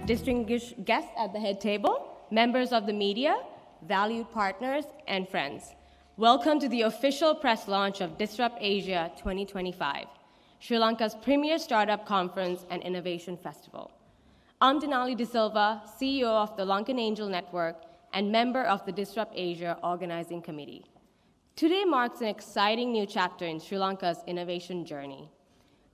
distinguished guests at the head table, members of the media, valued partners, and friends. Welcome to the official press launch of Disrupt Asia 2025, Sri Lanka's premier startup conference and innovation festival. I'm Denali De Silva, CEO of the Lankan Angel Network and member of the Disrupt Asia Organizing Committee. Today marks an exciting new chapter in Sri Lanka's innovation journey.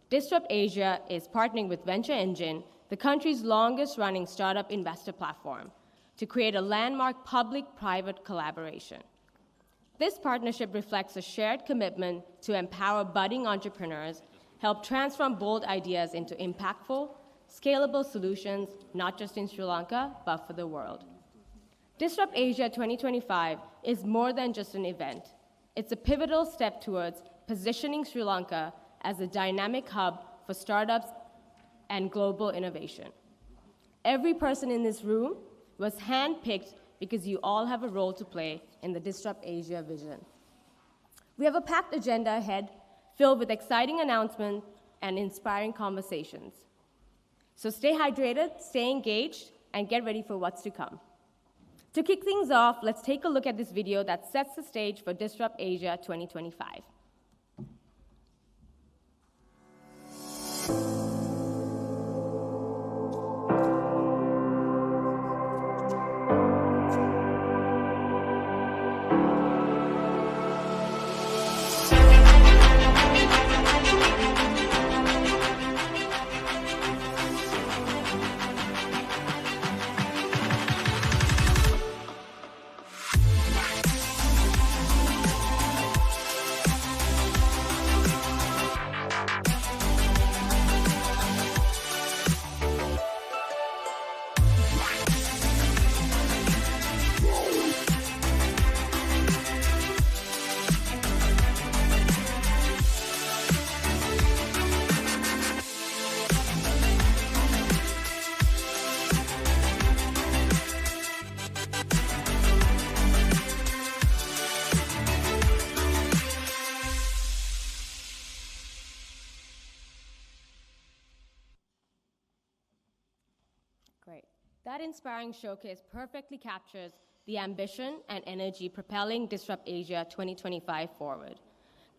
Disrupt Asia is partnering with Venture Engine, the country's longest-running startup investor platform, to create a landmark public-private collaboration. This partnership reflects a shared commitment to empower budding entrepreneurs, help transform bold ideas into impactful, scalable solutions, not just in Sri Lanka, but for the world. Disrupt Asia 2025 is more than just an event. It's a pivotal step towards positioning Sri Lanka as a dynamic hub for startups and global innovation. Every person in this room was handpicked because you all have a role to play in the Disrupt Asia vision. We have a packed agenda ahead filled with exciting announcements and inspiring conversations. So stay hydrated, stay engaged, and get ready for what's to come. To kick things off, let's take a look at this video that sets the stage for Disrupt Asia 2025. Great. That inspiring showcase perfectly captures the ambition and energy propelling Disrupt Asia 2025 forward.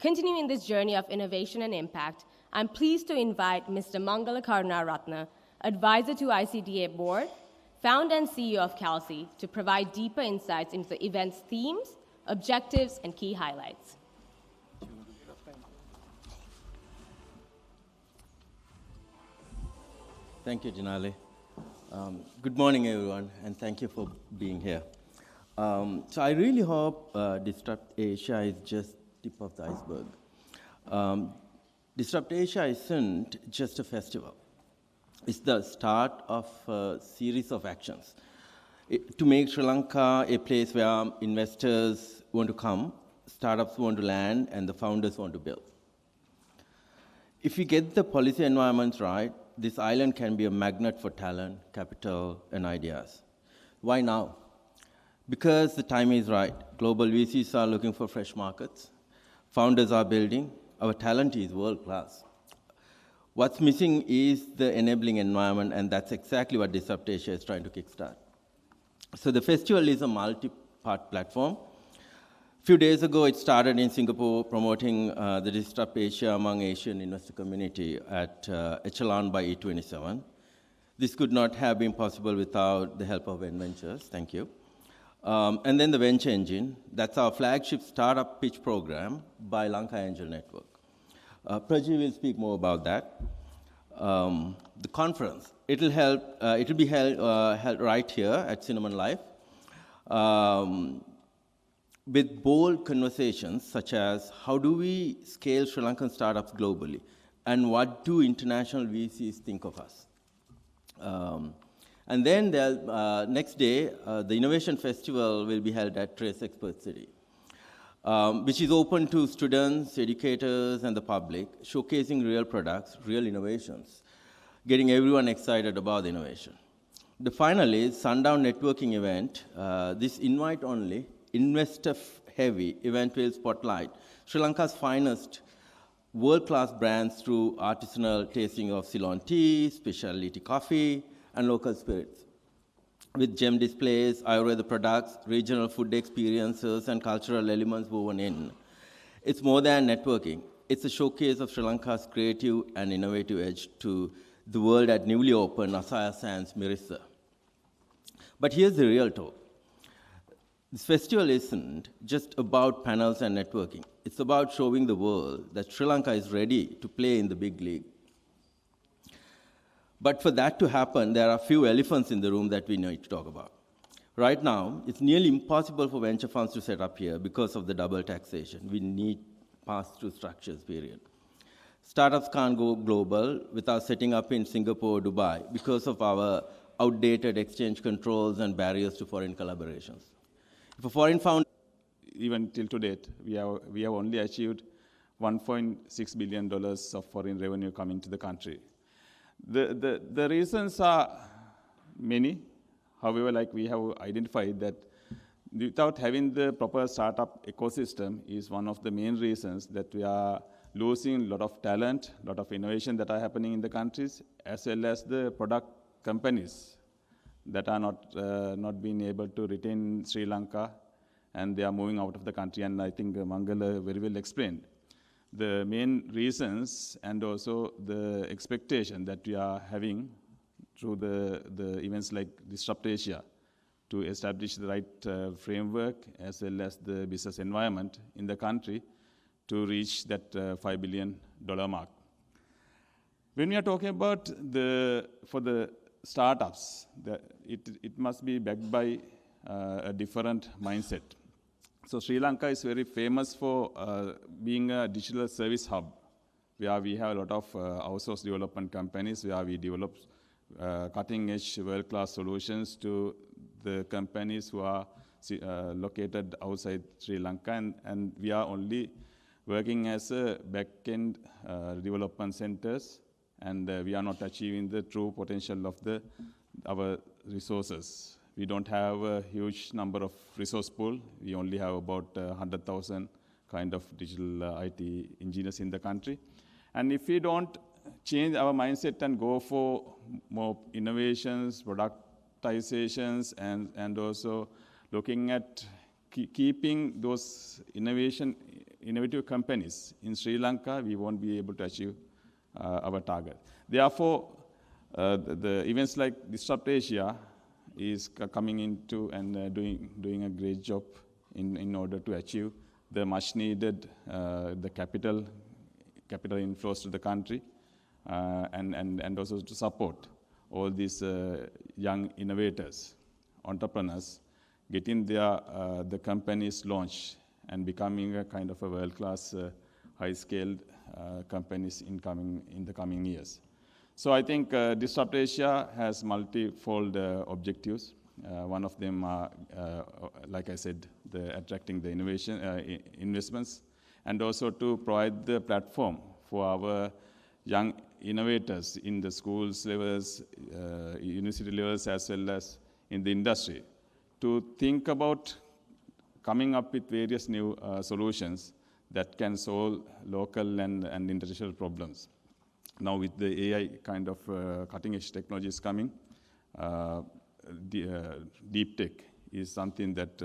Continuing this journey of innovation and impact, I'm pleased to invite Mr. Mangala Karunaratne, advisor to ICTA board, founder and CEO of Catalyzing, to provide deeper insights into the event's themes, objectives, and key highlights. Thank you, Denali. Good morning, everyone, and thank you for being here. So I really hope Disrupt Asia is just tip of the iceberg. Disrupt Asia isn't just a festival. It's the start of a series of actions to make Sri Lanka a place where investors want to come, startups want to land, and the founders want to build. If we get the policy environment right, this island can be a magnet for talent, capital, and ideas. Why now? Because the time is right. Global VCs are looking for fresh markets. Founders are building. Our talent is world-class. What's missing is the enabling environment, and that's exactly what Disrupt Asia is trying to kickstart. So the festival is a multi-part platform. A few days ago, it started in Singapore, promoting the Disrupt Asia among Asian investor community at Echelon by E27. This could not have been possible without the help of Ventures. Thank you. And then the Venture Engine. That's our flagship startup pitch program by Lankan Angel Network. Praji will speak more about that. The conference, it'll be held right here at Cinnamon Life. With bold conversations such as how do we scale Sri Lankan startups globally and what do international VCs think of us. And then next day, the Innovation Festival will be held at Trace Expert City, which is open to students, educators, and the public, showcasing real products, real innovations, getting everyone excited about the innovation. The final is Sundown Networking event. This invite-only, investor-heavy event will spotlight Sri Lanka's finest world-class brands through artisanal tasting of Ceylon tea, specialty coffee, and local spirits. With gem displays, Ayurveda products, regional food experiences, and cultural elements woven in. It's more than networking. It's a showcase of Sri Lanka's creative and innovative edge to the world at newly opened Asaya Sands Mirissa. But here's the real talk. This festival isn't just about panels and networking. It's about showing the world that Sri Lanka is ready to play in the big league. But for that to happen, there are a few elephants in the room that we need to talk about. Right now, it's nearly impossible for venture funds to set up here because of the double taxation. We need pass-through structures, period. Startups can't go global without setting up in Singapore or Dubai because of our outdated exchange controls and barriers to foreign collaborations. If a foreign founder... Even till to date, we have only achieved $1.6 billion of foreign revenue coming to the country. The reasons are many. However, like we have identified that without having the proper startup ecosystem is one of the main reasons that we are losing a lot of talent, a lot of innovation that are happening in the countries, as well as the product companies that are not being able to retain Sri Lanka, and they are moving out of the country. And I think Mangala very well explained the main reasons and also the expectation that we are having through the events like Disrupt Asia to establish the right framework as well as the business environment in the country to reach that $5 billion mark. When we are talking about for the startups, it must be backed by a different mindset. So Sri Lanka is very famous for being a digital service hub, where we have a lot of outsourced development companies, where we develop cutting-edge world-class solutions to the companies who are located outside Sri Lanka, and we are only working as a back-end development centers, and we are not achieving the true potential of our resources. We don't have a huge number of resource pool. We only have about 100,000 kind of digital IT engineers in the country. And if we don't change our mindset and go for more innovations, productizations, and also looking at keeping those innovative companies in Sri Lanka, we won't be able to achieve our target. Therefore, the events like Disrupt Asia is coming into and doing a great job in order to achieve the much needed the capital inflows to the country, and also to support all these young innovators, entrepreneurs, getting the companies launched and becoming a kind of a world-class, high-scaled companies in the coming years. So I think Disrupt Asia has multifold objectives. One of them are, like I said, attracting the investments, and also to provide the platform for our young innovators in the schools levels, university levels, as well as in the industry, to think about coming up with various new solutions that can solve local and international problems. Now with the AI kind of cutting-edge technologies coming, deep tech is something that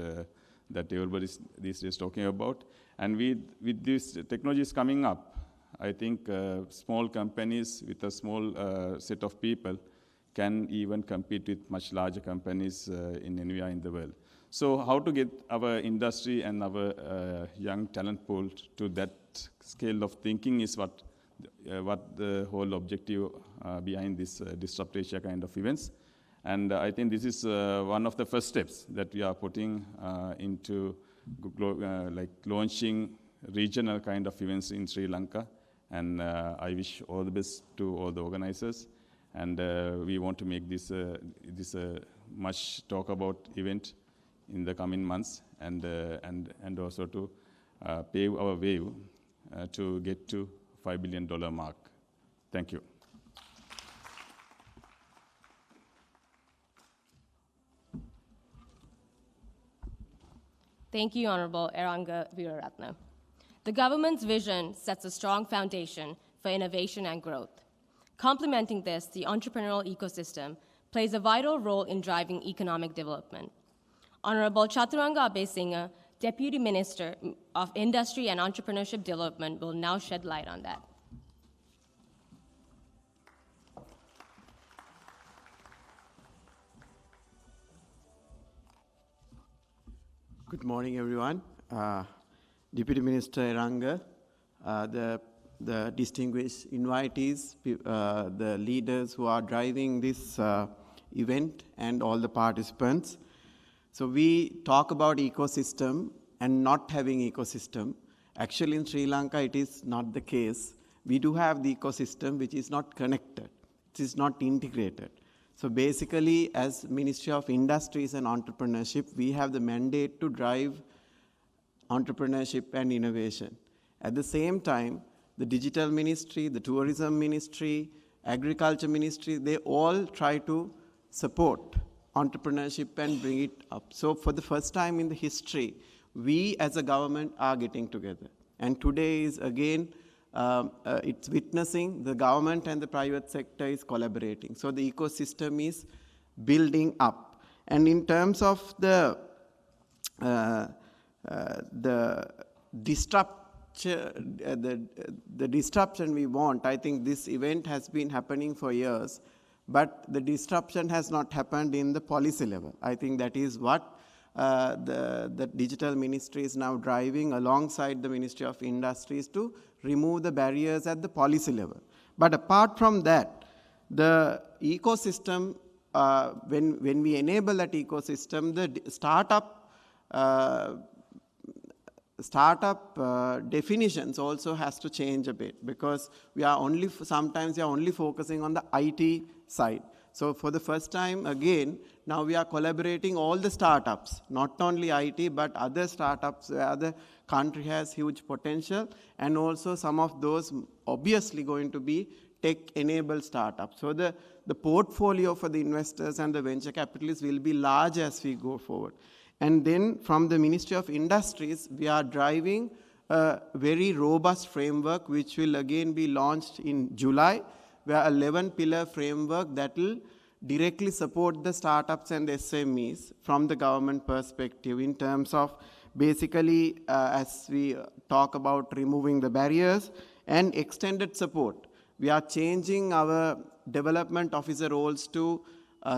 everybody is these days talking about. And with these technologies coming up, I think small companies with a small set of people can even compete with much larger companies in anywhere in the world. So how to get our industry and our young talent pool to that scale of thinking is what the whole objective behind this Disrupt Asia kind of events. And I think this is one of the first steps that we are putting into like launching regional kind of events in Sri Lanka. And I wish all the best to all the organizers. And we want to make this a much talk about event in the coming months, and also to pave our way to get to $5 billion mark. Thank you. Thank you, Honorable Eranga Veeraratne. The government's vision sets a strong foundation for innovation and growth. Complementing this, the entrepreneurial ecosystem plays a vital role in driving economic development. Honorable Chaturanga Abesinghe, Deputy Minister of Industry and Entrepreneurship Development, will now shed light on that. Good morning, everyone. Deputy Minister Eranga, the distinguished invitees, the leaders who are driving this event, and all the participants. So we talk about ecosystem and not having ecosystem. Actually, in Sri Lanka, it is not the case. We do have the ecosystem which is not connected. It is not integrated. So basically, as Ministry of Industries and Entrepreneurship, we have the mandate to drive entrepreneurship and innovation. At the same time, the Digital Ministry, the Tourism Ministry, Agriculture Ministry, they all try to support entrepreneurship and bring it up. So for the first time in the history, we as a government are getting together. And today is again, it's witnessing the government and the private sector is collaborating. So the ecosystem is building up. And in terms of the disruption we want, I think this event has been happening for years, but the disruption has not happened in the policy level. I think that is what the Digital Ministry is now driving alongside the Ministry of Industries to remove the barriers at the policy level. But apart from that, the ecosystem, when we enable that ecosystem, the startup definitions also has to change a bit, because we are sometimes we are only focusing on the IT side. So for the first time, again, now we are collaborating all the startups, not only IT, but other startups where the country has huge potential, and also some of those obviously going to be tech-enabled startups. So the portfolio for the investors and the venture capitalists will be large as we go forward. And then from the Ministry of Industries, we are driving a very robust framework, which will again be launched in July, where 11-pillar framework that will directly support the startups and SMEs from the government perspective in terms of basically, as we talk about removing the barriers and extended support. We are changing our development officer roles to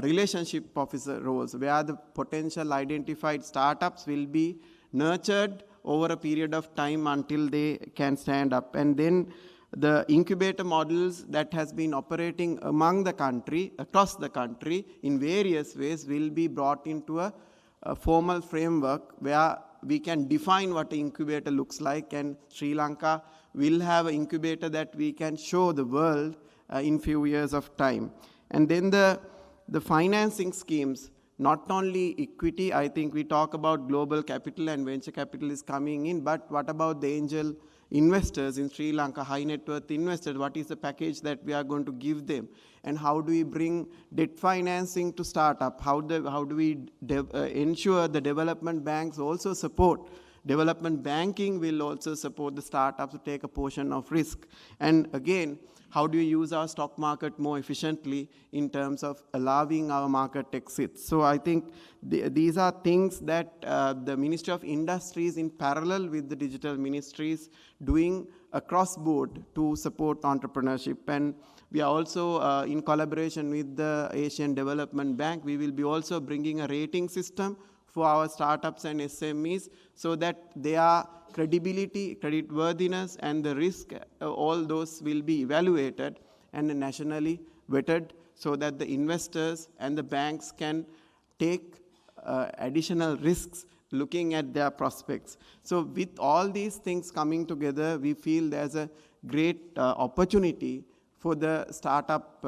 relationship officer roles, where the potential identified startups will be nurtured over a period of time until they can stand up. And then the incubator models that has been operating among the country, across the country in various ways, will be brought into a formal framework where we can define what an incubator looks like, and Sri Lanka will have an incubator that we can show the world in few years of time. And then the financing schemes, not only equity, I think we talk about global capital and venture capital is coming in, but what about the angel investors in Sri Lanka, high net worth investors? What is the package that we are going to give them? And how do we bring debt financing to startup? How do we ensure the development banks also support? Development banking will also support the startups to take a portion of risk. And again, how do we use our stock market more efficiently in terms of allowing our market exits? So I think these are things that the Ministry of Industries, in parallel with the digital ministries, doing across board to support entrepreneurship. And we are also in collaboration with the Asian Development Bank, we will be also bringing a rating system for our startups and SMEs, so that their credibility, creditworthiness, and the risk, all those will be evaluated and nationally vetted, so that the investors and the banks can take additional risks looking at their prospects. So with all these things coming together, we feel there's a great opportunity for the startup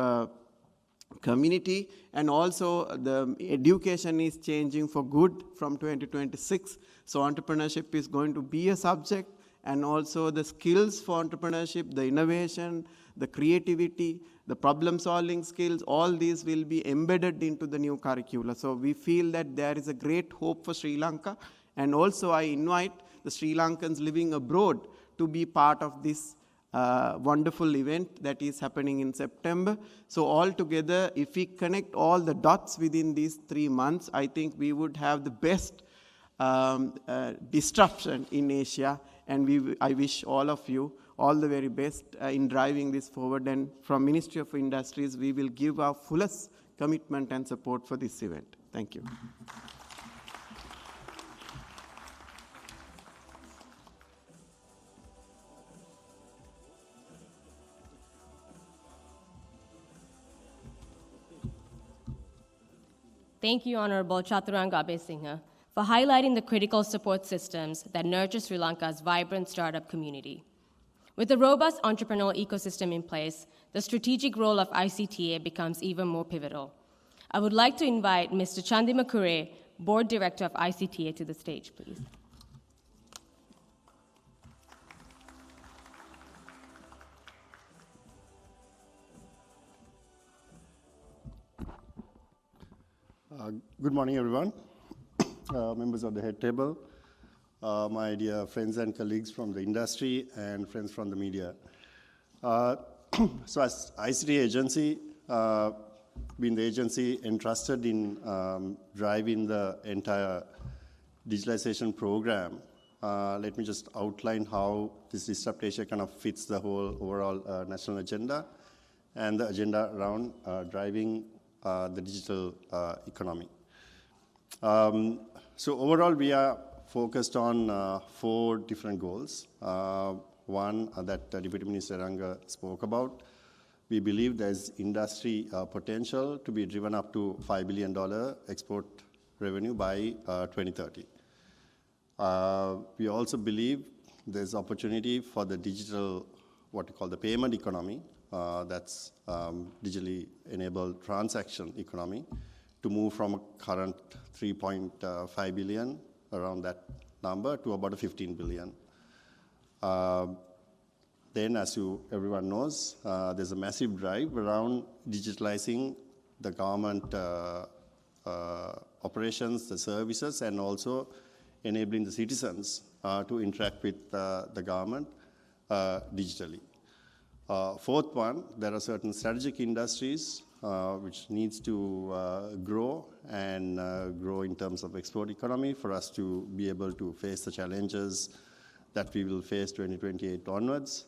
community, and also the education is changing for good from 2026. So entrepreneurship is going to be a subject, and also the skills for entrepreneurship, the innovation, the creativity, the problem-solving skills, all these will be embedded into the new curricula. So we feel that there is a great hope for Sri Lanka, and also I invite the Sri Lankans living abroad to be part of this wonderful event that is happening in September. So altogether, if we connect all the dots within these 3 months, I think we would have the best disruption in Asia. And I wish all of you all the very best in driving this forward. And from Ministry of Industries, we will give our fullest commitment and support for this event. Thank you. Thank you, Honorable Chaturanga Abesinghe, for highlighting the critical support systems that nurture Sri Lanka's vibrant startup community. With a robust entrepreneurial ecosystem in place, the strategic role of ICTA becomes even more pivotal. I would like to invite Mr. Chandima Kure, Board Director of ICTA, to the stage, please. Good morning, everyone. Members of the head table, my dear friends and colleagues from the industry and friends from the media. So as ICTA agency, being the agency entrusted in driving the entire digitalization program, let me just outline how this Disrupt Asia kind of fits the whole overall national agenda and the agenda around driving the digital economy. So overall, we are focused on 4 different goals. One that Deputy Minister Ranga spoke about. We believe there's industry potential to be driven up to $5 billion export revenue by 2030. We also believe there's opportunity for the digital, what we call the payment economy, that's digitally enabled transaction economy, to move from a current 3.5 billion, around that number, to about 15 billion. Then, as everyone knows, there's a massive drive around digitalizing the government operations, the services, and also enabling the citizens to interact with the government digitally. Fourth one, there are certain strategic industries which needs to grow and grow in terms of export economy for us to be able to face the challenges that we will face 2028 onwards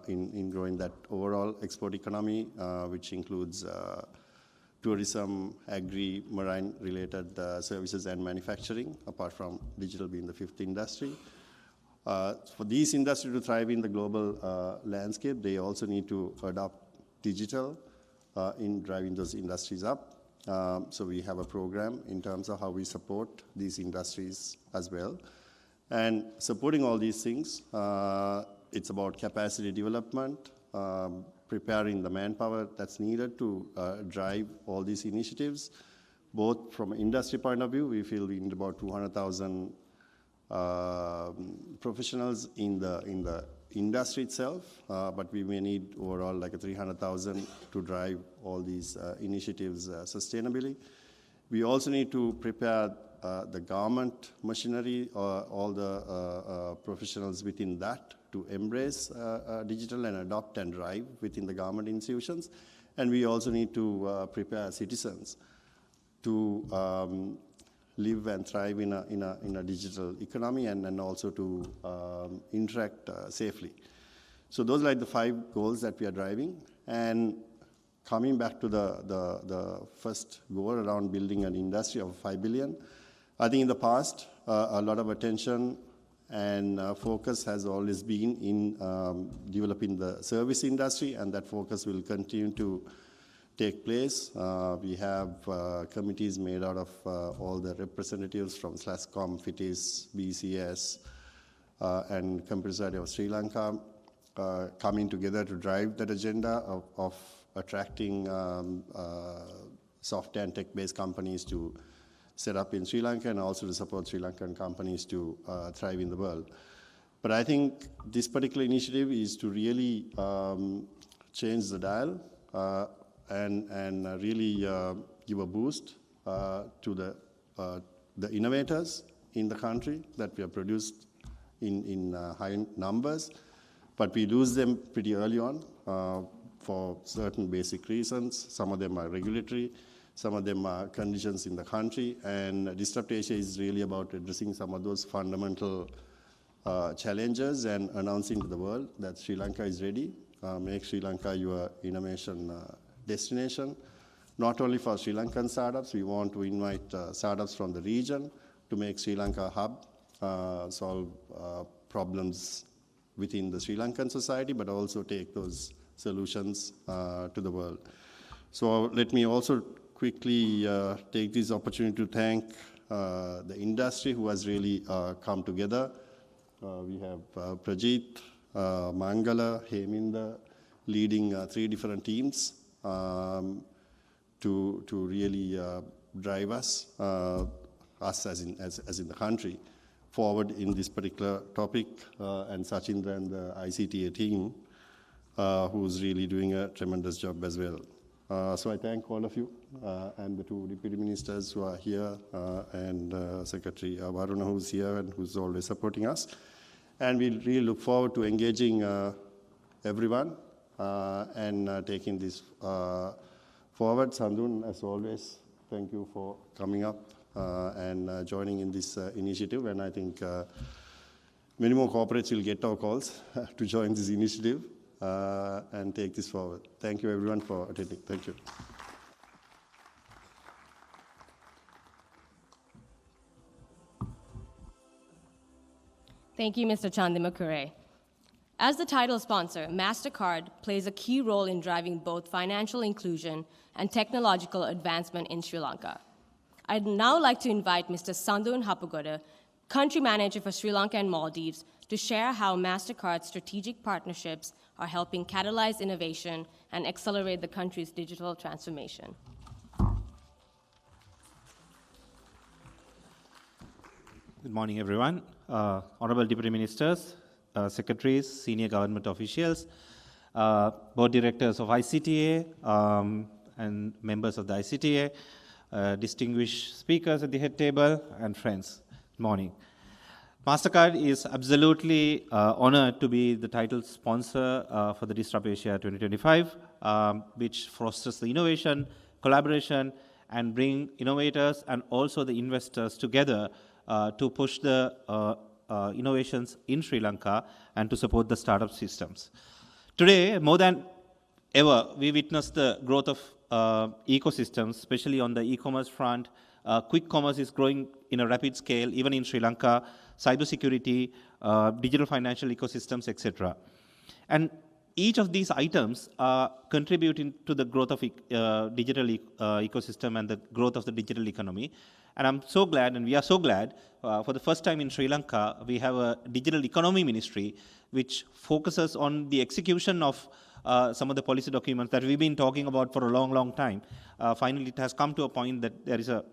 in growing that overall export economy, which includes tourism, agri, marine related services and manufacturing, apart from digital being the 5th industry. For these industries to thrive in the global landscape, they also need to adopt digital in driving those industries up. So we have a program in terms of how we support these industries as well. And supporting all these things, it's about capacity development, preparing the manpower that's needed to drive all these initiatives. Both from an industry point of view, we feel we need about 200,000 professionals in the industry itself, but we may need overall like 300,000 to drive all these initiatives sustainably. We also need to prepare the government machinery, all the professionals within that to embrace digital and adopt and drive within the government institutions. And we also need to prepare citizens to live and thrive in a digital economy and also to interact safely. So those are like the 5 goals that we are driving. And coming back to the first goal around building an industry of 5 billion, I think in the past, a lot of attention and focus has always been in developing the service industry, and that focus will continue to take place. We have committees made out of all the representatives from SLASCOM, FITIS, BCS, and Computer Society of Sri Lanka coming together to drive that agenda of attracting software and tech-based companies to set up in Sri Lanka and also to support Sri Lankan companies to thrive in the world. But I think this particular initiative is to really change the dial and really give a boost to the innovators in the country that we have produced in high numbers, but we lose them pretty early on for certain basic reasons. Some of them are regulatory, some of them are conditions in the country, and Disrupt Asia is really about addressing some of those fundamental challenges and announcing to the world that Sri Lanka is ready. Make Sri Lanka your innovation destination. Not only for Sri Lankan startups, we want to invite startups from the region to make Sri Lanka a hub, solve problems within the Sri Lankan society, but also take those solutions to the world. So let me also quickly take this opportunity to thank the industry who has really come together. We have Prajit, Mangala, Heminder leading 3 different teams to really drive us as in the country, forward in this particular topic, and Sachindra and the ICTA team, who's really doing a tremendous job as well. So I thank all of you and the 2 deputy ministers who are here, and Secretary Varuna, who's here and who's always supporting us. And we really look forward to engaging everyone and taking this forward. Sandun, as always, thank you for coming up and joining in this initiative. And I think many more corporates will get our calls to join this initiative and take this forward. Thank you, everyone, for attending. Thank you. Thank you, Mr. Chandimakure. As the title sponsor, MasterCard plays a key role in driving both financial inclusion and technological advancement in Sri Lanka. I'd now like to invite Mr. Sandun Hapagoda, Country Manager for Sri Lanka and Maldives, to share how MasterCard's strategic partnerships are helping catalyze innovation and accelerate the country's digital transformation. Good morning, everyone. Honorable Deputy Ministers, Secretaries, Senior Government Officials, Board Directors of ICTA, and members of the ICTA, distinguished speakers at the head table, and friends. Good morning. MasterCard is absolutely honored to be the title sponsor for the Disrupt Asia 2025, which fosters the innovation, collaboration, and bring innovators and also the investors together to push the innovations in Sri Lanka and to support the startup systems. Today, more than ever, we witness the growth of ecosystems, especially on the e-commerce front. Quick commerce is growing in a rapid scale, even in Sri Lanka, cybersecurity, digital financial ecosystems, etc. And each of these items are contributing to the growth of digital ecosystem and the growth of the digital economy. And I'm so glad, and we are so glad, for the first time in Sri Lanka, we have a digital economy ministry which focuses on the execution of some of the policy documents that we've been talking about for a long, long time. Finally, it has come to a point that there is a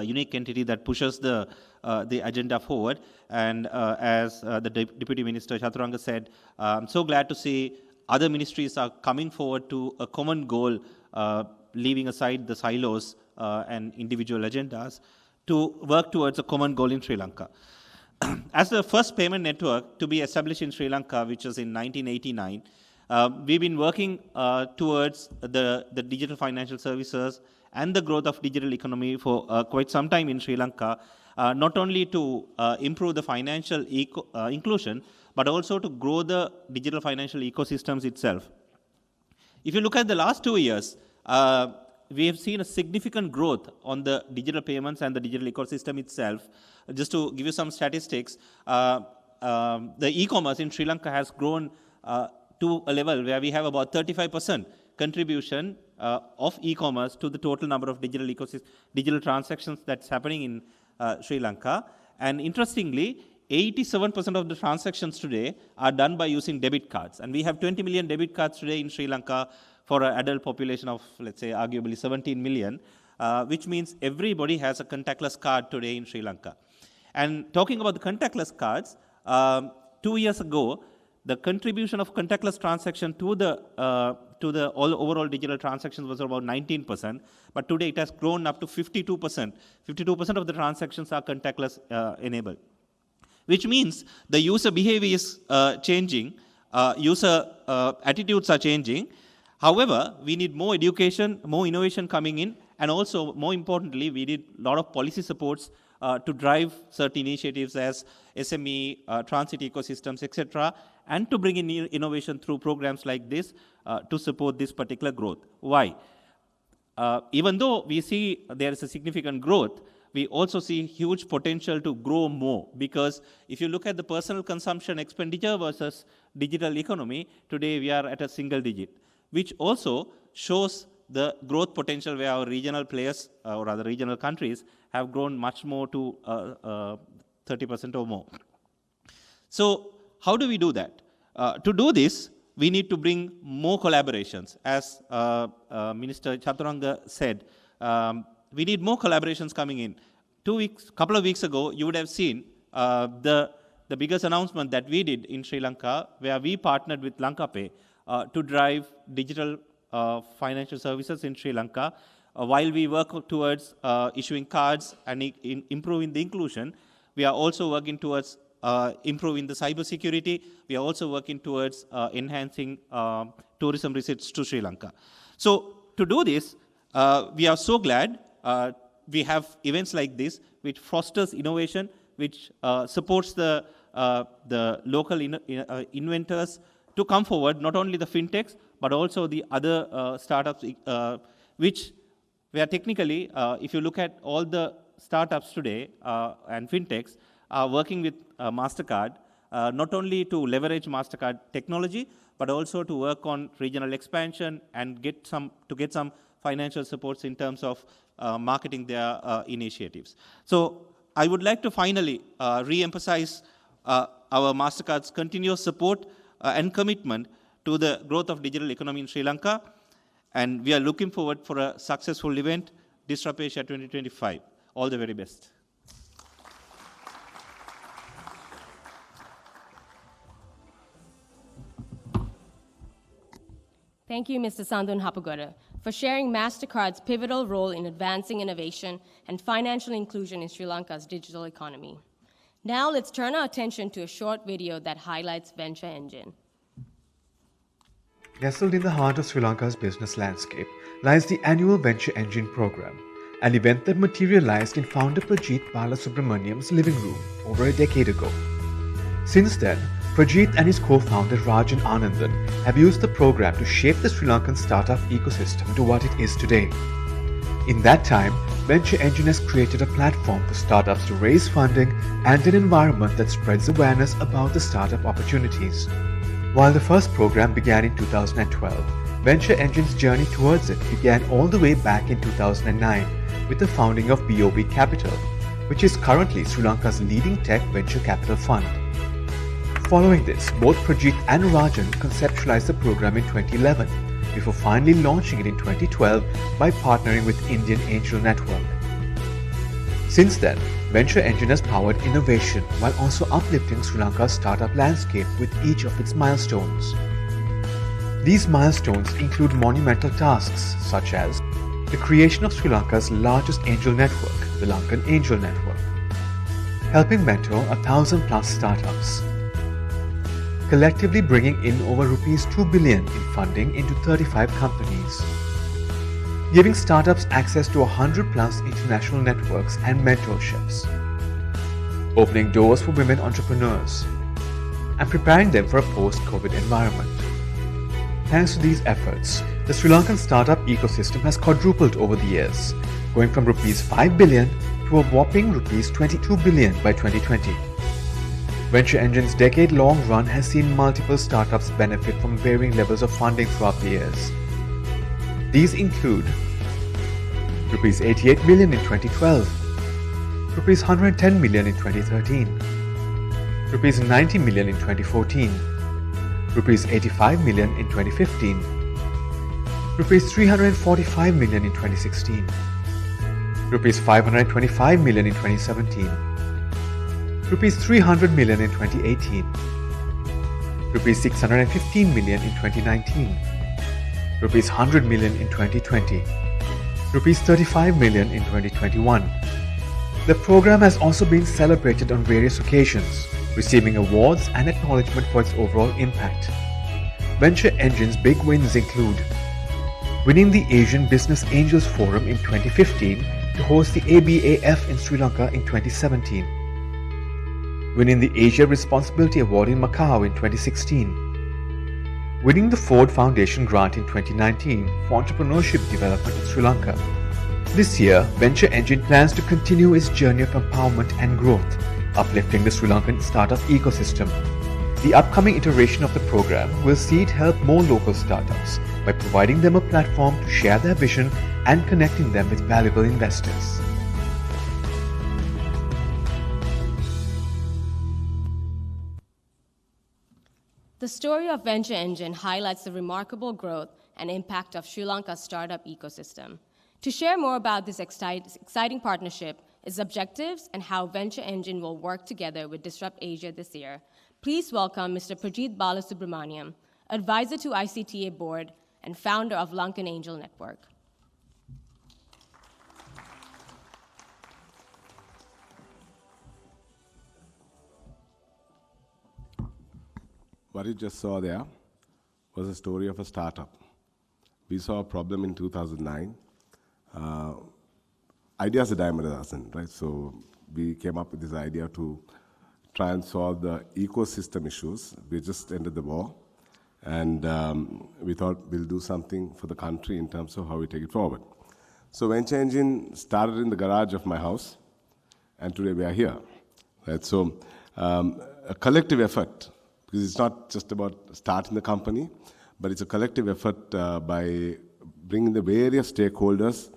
unique entity that pushes the agenda forward. And as the Deputy Minister Chaturanga said, I'm so glad to see other ministries are coming forward to a common goal, leaving aside the silos and individual agendas to work towards a common goal in Sri Lanka. As the first payment network to be established in Sri Lanka, which was in 1989, we've been working towards the digital financial services and the growth of digital economy for quite some time in Sri Lanka, not only to improve the financial inclusion, but also to grow the digital financial ecosystems itself. If you look at the last 2 years, we have seen a significant growth on the digital payments and the digital ecosystem itself. Just to give you some statistics, the e-commerce in Sri Lanka has grown to a level where we have about 35% contribution of e-commerce to the total number of digital transactions that's happening in Sri Lanka. And interestingly, 87% of the transactions today are done by using debit cards. And we have 20 million debit cards today in Sri Lanka for an adult population of, let's say, arguably 17 million, which means everybody has a contactless card today in Sri Lanka. And talking about the contactless cards, 2 years ago, the contribution of contactless transaction to the all overall digital transactions was about 19%, but today it has grown up to 52%. 52% of the transactions are contactless enabled, which means the user behavior is changing user attitudes are changing. However, we need more education, more innovation coming in, and also, more importantly, we need a lot of policy supports to drive certain initiatives as SME, transit ecosystems, etc., and to bring in innovation through programs like this to support this particular growth. Why? Even though we see there is a significant growth, we also see huge potential to grow more, because if you look at the personal consumption expenditure versus digital economy, today we are at a single digit, which also shows the growth potential where our regional players or other regional countries have grown much more to 30% or more. So how do we do that? To do this, we need to bring more collaborations. As Minister Chaturanga said, we need more collaborations coming in. Couple of weeks ago, you would have seen the biggest announcement that we did in Sri Lanka, where we partnered with Lanka Pay to drive digital financial services in Sri Lanka. While we work towards issuing cards and improving the inclusion, we are also working towards improving the cyber security. We are also working towards enhancing tourism receipts to Sri Lanka. So to do this, we are so glad we have events like this, which fosters innovation, which supports the local inventors to come forward, not only the fintechs, but also the other startups, which where technically, if you look at all the startups today and fintechs are working with MasterCard, not only to leverage MasterCard technology, but also to work on regional expansion and get some financial supports in terms of marketing their initiatives. So I would like to finally re-emphasize our MasterCard's continuous support and commitment to the growth of digital economy in Sri Lanka. And we are looking forward for a successful event, Disrupt Asia 2025. All the very best. Thank you, Mr. Sandun Hapagora, for sharing MasterCard's pivotal role in advancing innovation and financial inclusion in Sri Lanka's digital economy. Now let's turn our attention to a short video that highlights Venture Engine. Nestled in the heart of Sri Lanka's business landscape lies the annual Venture Engine program, an event that materialized in founder Prajit Balasubramaniam's living room over a decade ago. Since then, Prajit and his co-founder Rajan Anandan have used the program to shape the Sri Lankan startup ecosystem to what it is today. In that time, Venture Engine has created a platform for startups to raise funding and an environment that spreads awareness about the startup opportunities. While the first program began in 2012, Venture Engine's journey towards it began all the way back in 2009 with the founding of BOV Capital, which is currently Sri Lanka's leading tech venture capital fund. Following this, both Prajit and Rajan conceptualized the program in 2011, before finally launching it in 2012 by partnering with Lankan Angel Network. Since then, Venture Engine has powered innovation while also uplifting Sri Lanka's startup landscape with each of its milestones. These milestones include monumental tasks such as the creation of Sri Lanka's largest angel network, the Lankan Angel Network, helping mentor 1,000+ startups, collectively bringing in over Rs 2 billion in funding into 35 companies, giving startups access to 100+ international networks and mentorships, opening doors for women entrepreneurs, and preparing them for a post-COVID environment. Thanks to these efforts, the Sri Lankan startup ecosystem has quadrupled over the years, going from Rs 5 billion to a whopping Rs 22 billion by 2020. Venture Engine's decade-long run has seen multiple startups benefit from varying levels of funding throughout the years. These include Rs 88 million in 2012, Rs 110 million in 2013, Rs 90 million in 2014, Rs 85 million in 2015, Rs 345 million in 2016, Rs 525 million in 2017, Rs 300 million in 2018, Rs 615 million in 2019, Rs 100 million in 2020, Rs 35 million in 2021. The program has also been celebrated on various occasions, receiving awards and acknowledgement for its overall impact. Venture Engine's big wins include winning the Asian Business Angels Forum in 2015 to host the ABAF in Sri Lanka in 2017, winning the Asia Responsibility Award in Macau in 2016, winning the Ford Foundation grant in 2019 for entrepreneurship development in Sri Lanka. This year, Venture Engine plans to continue its journey of empowerment and growth, uplifting the Sri Lankan startup ecosystem. The upcoming iteration of the program will see it help more local startups by providing them a platform to share their vision and connecting them with valuable investors. The story of Venture Engine highlights the remarkable growth and impact of Sri Lanka's startup ecosystem. To share more about this exciting partnership, its objectives, and how Venture Engine will work together with Disrupt Asia this year, please welcome Mr. Prajeet Balasubramaniam, advisor to ICTA board and founder of Lankan Angel Network. What you just saw there was a story of a startup. We saw a problem in 2009. Ideas are diamond a dozen, right? So we came up with this idea to try and solve the ecosystem issues. We just ended the war, and we thought we'll do something for the country in terms of how we take it forward. So Venture Engine started in the garage of my house, and today we are here, right? So a collective effort, because it's not just about starting the company, but it's a collective effort by bringing the various stakeholders,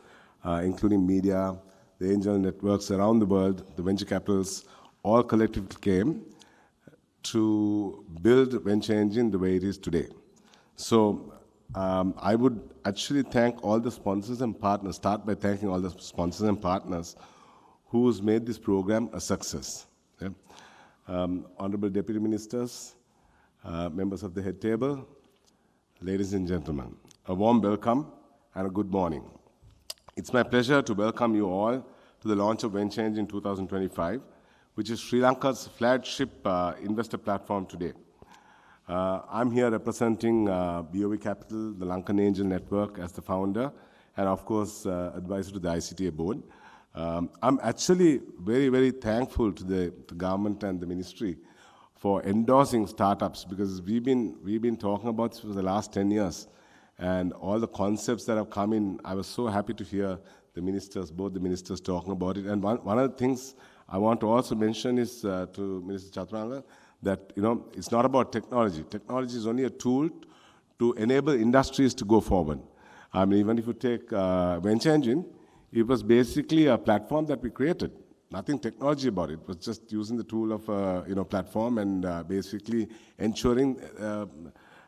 including media, the angel networks around the world, the venture capitals, all collectively came to build Venture Engine the way it is today. So I would actually thank all the sponsors and partners, start by thanking all the sponsors and partners who's made this program a success. Okay? Honorable Deputy Ministers, members of the head table, ladies and gentlemen, a warm welcome and a good morning. It's my pleasure to welcome you all to the launch of Venture Engine 2025, which is Sri Lanka's flagship investor platform today. I'm here representing BOV Capital, the Lankan Angel Network as the founder, and of course, advisor to the ICTA board. I'm actually very, very thankful to the government and the ministry for endorsing startups, because we've been talking about this for the last 10 years. And all the concepts that have come in, I was so happy to hear the ministers, both the ministers talking about it. And one of the things I want to also mention is to Minister Chaturanga, that it's not about technology. Technology is only a tool to enable industries to go forward. I mean, even if you take Venture Engine, it was basically a platform that we created. Nothing technology about it. It was just using the tool of platform and basically ensuring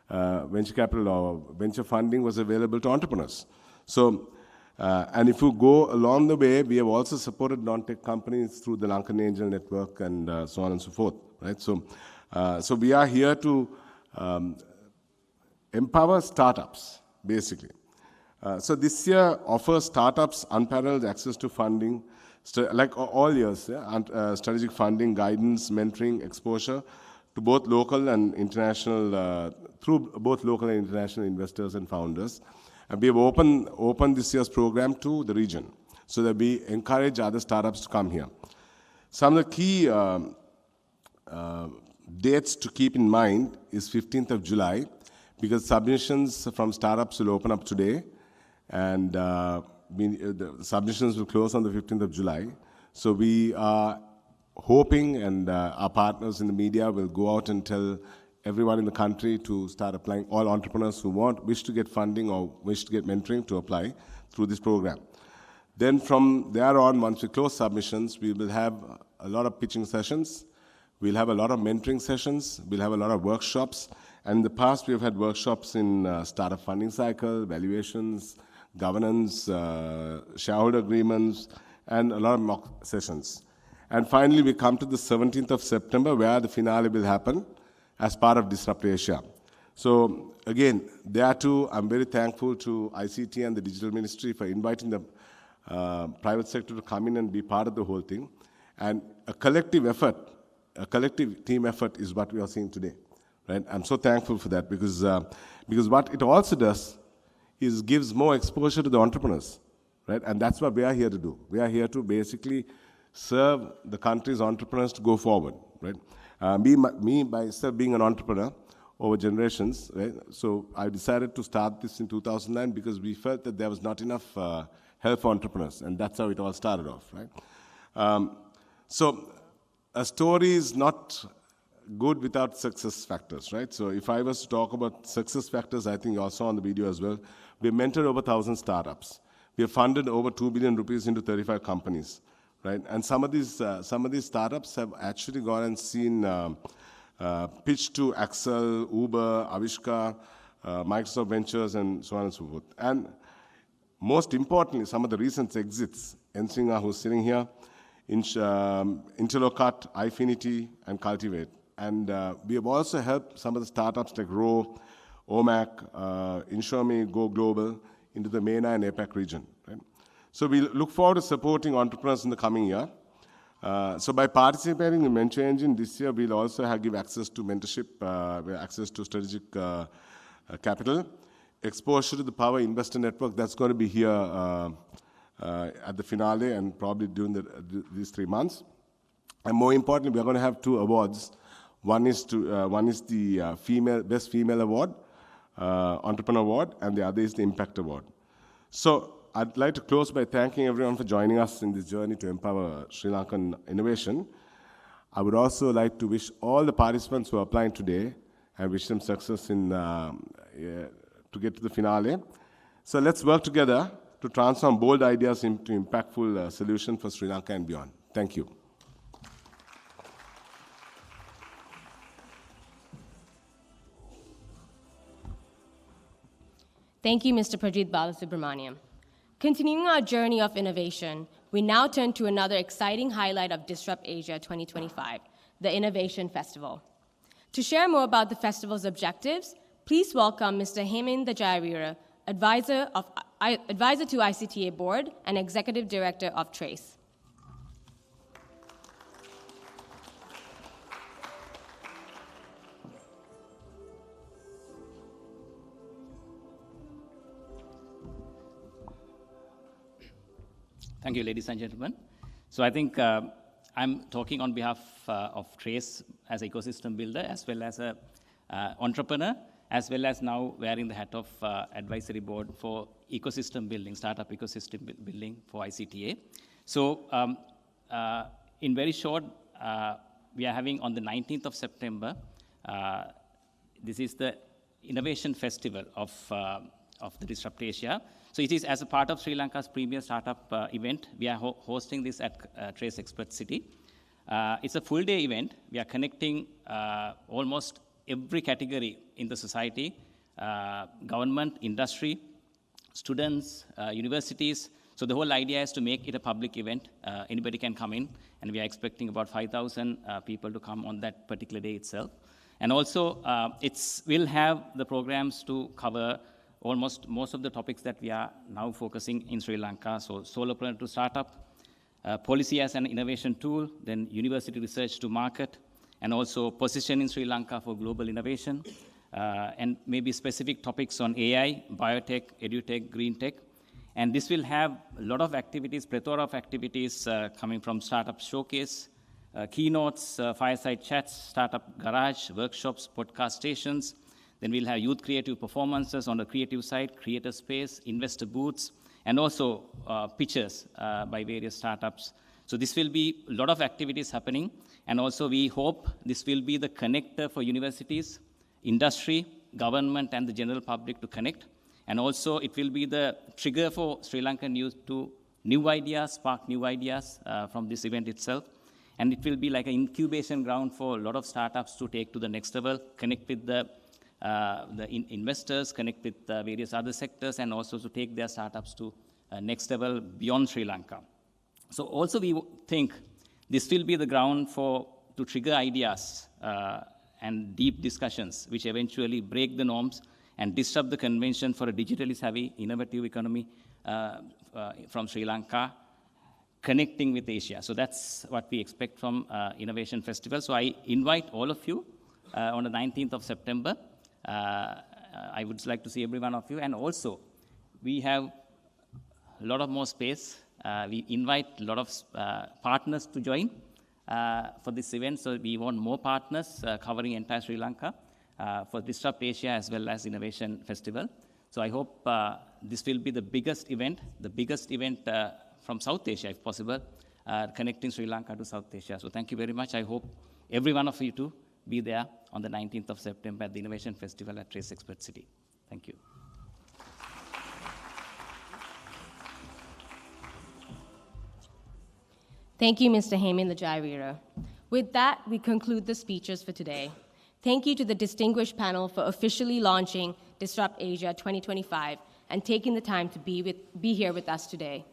venture capital or venture funding was available to entrepreneurs. So, and if you go along the way, we have also supported non-tech companies through the Lankan Angel Network and so on and so forth, right? So, so we are here to empower startups, basically. So this year offers startups unparalleled access to funding, like all years, and strategic funding, guidance, mentoring, exposure to both local and international, through both local and international investors and founders. And we have opened this year's program to the region so that we encourage other startups to come here. Some of the key dates to keep in mind is 15th of July, because submissions from startups will open up today, and the submissions will close on the 15th of July. So we are hoping, and our partners in the media will go out and tell everyone in the country to start applying, all entrepreneurs who wish to get funding or wish to get mentoring to apply through this program. Then from there on, once we close submissions, we will have a lot of pitching sessions. We'll have a lot of mentoring sessions. We'll have a lot of workshops. And in the past, we've had workshops in startup funding cycle, valuations, governance, shareholder agreements, and a lot of mock sessions. And finally, we come to the 17th of September, where the finale will happen as part of Disrupt Asia. So again, there too, I'm very thankful to ICTA and the Digital Ministry for inviting the private sector to come in and be part of the whole thing. And a collective effort a collective team effort is what we are seeing today, right? I'm so thankful for that because what it also does is gives more exposure to the entrepreneurs, right? And that's what we are here to do. We are here to basically serve the country's entrepreneurs to go forward, right? Me myself being an entrepreneur over generations, right? So I decided to start this in 2009 because we felt that there was not enough help for entrepreneurs, and that's how it all started off, right? So a story is not good without success factors, right? So if I was to talk about success factors, I think you all saw on the video as well, we mentored over 1,000 startups. We have funded over 2 billion rupees into 35 companies, right? And some of these startups have actually gone and seen pitch to Axel, Uber, Avishka, Microsoft Ventures, and so on and so forth. And most importantly, some of the recent exits, Ensinga, who's sitting here, Interlocut, Ifinity, and Cultivate. And we have also helped some of the startups like Row, OMAC, InsureMe go global into the MENA and APAC region. Right? So we look forward to supporting entrepreneurs in the coming year. So by participating in Venture Engine this year, we'll also give access to mentorship, access to strategic capital, exposure to the Power Investor Network that's going to be here at the finale and probably during these 3 months. And more importantly, we are going to have 2 awards. One is the Best Female Award, Entrepreneur Award, and the other is the Impact Award. So I'd like to close by thanking everyone for joining us in this journey to empower Sri Lankan innovation. I would also like to wish all the participants who are applying today and wish them success to get to the finale. So let's work together to transform bold ideas into impactful solutions for Sri Lanka and beyond. Thank you. Thank you, Mr. Prajit Balasubramaniam. Continuing our journey of innovation, we now turn to another exciting highlight of Disrupt Asia 2025, the Innovation Festival. To share more about the festival's objectives, please welcome Mr. Heminda Jayavira, advisor to ICTA Board and Executive Director of TRACE. Thank you, ladies and gentlemen. So I think I'm talking on behalf of TRACE as an ecosystem builder, as well as an entrepreneur, as well as now wearing the hat of advisory board for ecosystem building, startup ecosystem building for ICTA. So in very short, we are having on the 19th of September, this is the Innovation Festival of the Disrupt Asia. So it is as a part of Sri Lanka's premier startup event. We are hosting this at TRACE Expert City. It's a full-day event. We are connecting almost every category in the society, government, industry, students, universities. So the whole idea is to make it a public event. Anybody can come in, and we are expecting about 5,000 people to come on that particular day itself. And also, we'll have the programs to cover almost most of the topics that we are now focusing in Sri Lanka. So solopreneur to startup, policy as an innovation tool, then university research to market, and also positioning Sri Lanka for global innovation, and maybe specific topics on AI, biotech, edutech, green tech. And this will have a lot of activities, plethora of activities coming from startup showcase, keynotes, fireside chats, startup garage, workshops, podcast stations. Then we'll have youth creative performances on the creative side, creator space, investor booths, and also pitches by various startups. So this will be a lot of activities happening. And also we hope this will be the connector for universities, industry, government, and the general public to connect. And also it will be the trigger for Sri Lankan youth to new ideas, spark new ideas from this event itself. And it will be like an incubation ground for a lot of startups to take to the next level, connect with the investors, connect with various other sectors, and also to take their startups to next level beyond Sri Lanka. So also we think this will be the ground to trigger ideas and deep discussions, which eventually break the norms and disrupt the convention for a digitally savvy, innovative economy from Sri Lanka, connecting with Asia. So that's what we expect from Innovation Festival. So I invite all of you on the 19th of September. I would like to see every one of you. And also, we have a lot of more space. We invite a lot of partners to join for this event. So we want more partners covering entire Sri Lanka for Disrupt Asia as well as Innovation Festival. So I hope this will be the biggest event from South Asia, if possible, connecting Sri Lanka to South Asia. So thank you very much. I hope every one of you to be there on the 19th of September at the Innovation Festival at Trace Expert City. Thank you. Thank you, Mr. Heyman the Jaivira. With that, we conclude the speeches for today. Thank you to the distinguished panel for officially launching Disrupt Asia 2025 and taking the time to be here with us today.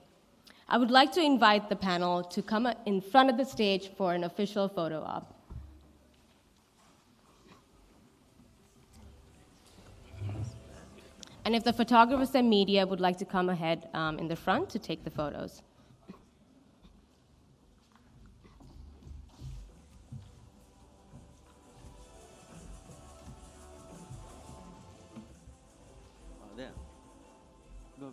I would like to invite the panel to come in front of the stage for an official photo op. And if the photographers and media would like to come ahead in the front to take the photos. There. Go.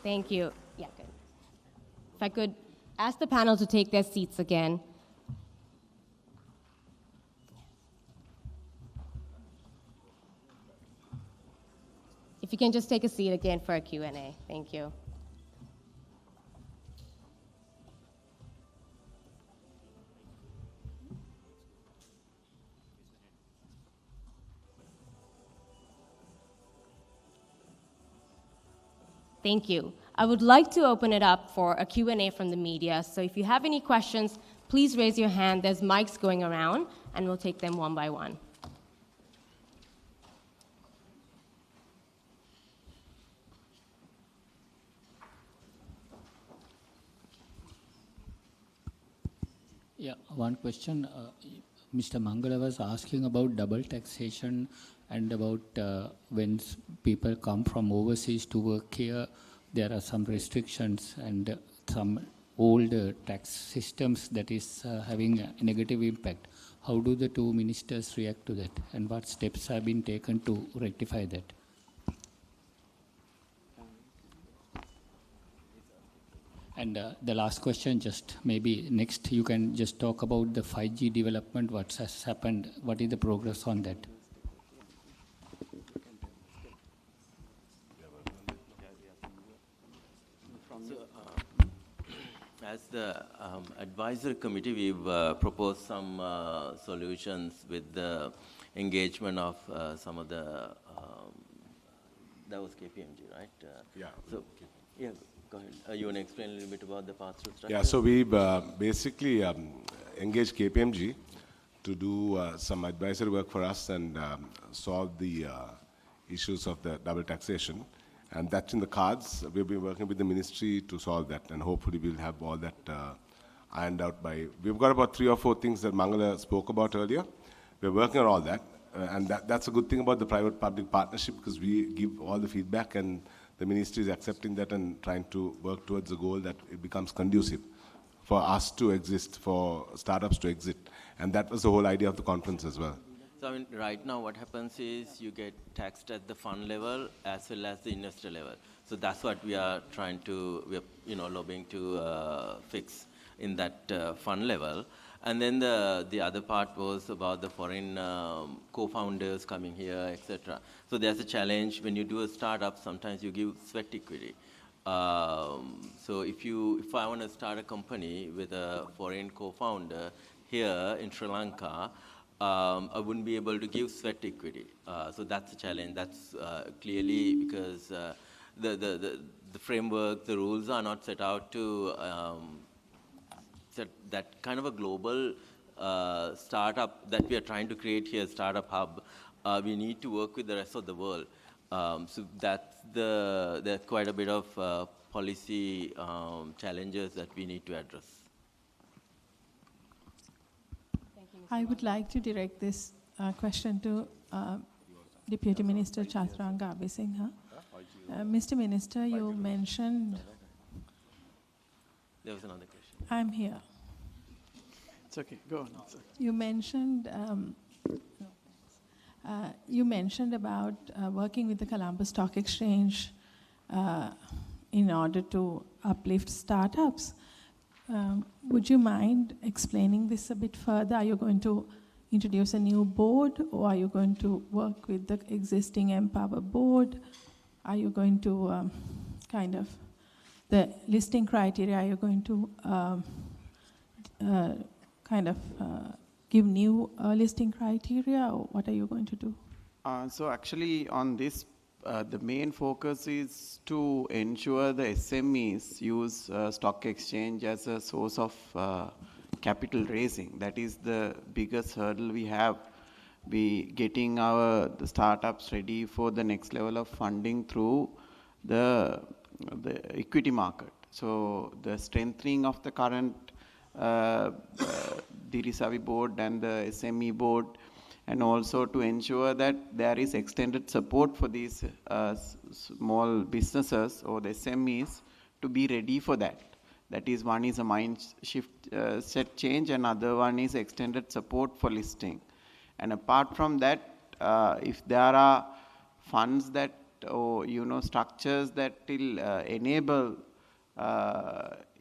Thank you. Yeah, good. If I could ask the panel to take their seats again. If you can just take a seat again for a Q&A. Thank you. Thank you. I would like to open it up for a Q&A from the media. So if you have any questions, please raise your hand. There's mics going around, and we'll take them one by one. Yeah, one question. Mr. Mangala was asking about double taxation and about when people come from overseas to work here, there are some restrictions and some old tax systems that is having a negative impact. How do the two ministers react to that, and what steps have been taken to rectify that? And the last question, just maybe next you can just talk about the 5G development, what has happened, what is the progress on that? As the advisory committee, we've proposed some solutions with the engagement of some of the, that was KPMG, right? Yeah. So, yeah, go ahead. You want to explain a little bit about the pass-through structure? Yeah, so we've basically engaged KPMG to do some advisory work for us and solve the issues of the double taxation. And that's in the cards. We've been working with the ministry to solve that, and hopefully we'll have all that ironed out by, we've got about 3 or 4 things that Mangala spoke about earlier. We're working on all that, and that's a good thing about the private-public partnership, because we give all the feedback and the ministry is accepting that and trying to work towards the goal that it becomes conducive for us to exist, for startups to exist. And that was the whole idea of the conference as well. So I mean, right now what happens is you get taxed at the fund level as well as the investor level. So that's what we are trying to, lobbying to fix in that fund level. And then the other part was about the foreign co-founders coming here, etc. So there's a challenge when you do a startup. Sometimes you give sweat equity. So if I want to start a company with a foreign co-founder here in Sri Lanka, I wouldn't be able to give sweat equity. So that's a challenge. That's clearly because the framework, the rules are not set out to set that kind of a global startup that we are trying to create here, startup hub. We need to work with the rest of the world. So there's quite a bit of policy challenges that we need to address. I would like to direct this question to Deputy Minister Chaturanga Abhisinghe. Mr. Minister, you mentioned... There was another question. I'm here. It's okay, go on. You mentioned about working with the Colombo Stock Exchange in order to uplift startups. Would you mind explaining this a bit further? Are you going to introduce a new board, or are you going to work with the existing Empower board? Are you going to the listing criteria, are you going to give new listing criteria, or what are you going to do? So actually on this, the main focus is to ensure the SMEs use stock exchange as a source of capital raising. That is the biggest hurdle we have. We getting the startups ready for the next level of funding through the equity market. So the strengthening of the current Dirisavi board and the SME board, and also to ensure that there is extended support for these small businesses or the SMEs to be ready for that. That is, one is a mind shift set change, and other one is extended support for listing. And apart from that, if there are funds that, or structures that will enable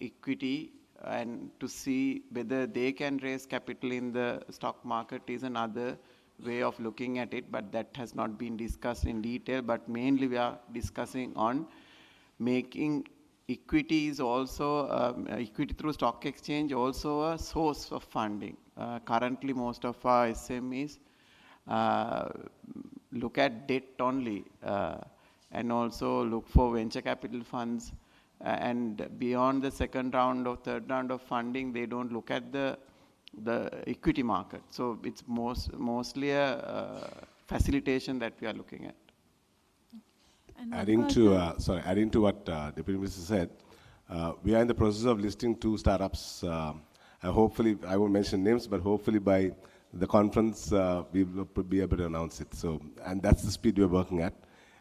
equity, and to see whether they can raise capital in the stock market is another way of looking at it, but that has not been discussed in detail. But mainly we are discussing on making equity is also, equity through stock exchange also a source of funding. Currently most of our SMEs look at debt only, and also look for venture capital funds, and beyond the second round or third round of funding, they don't look at the equity market. So it's mostly a facilitation that we are looking at. Adding to what Deputy Minister said, we are in the process of listing 2 startups. Hopefully, I won't mention names, but hopefully by the conference, we will be able to announce it. So, and that's the speed we're working at.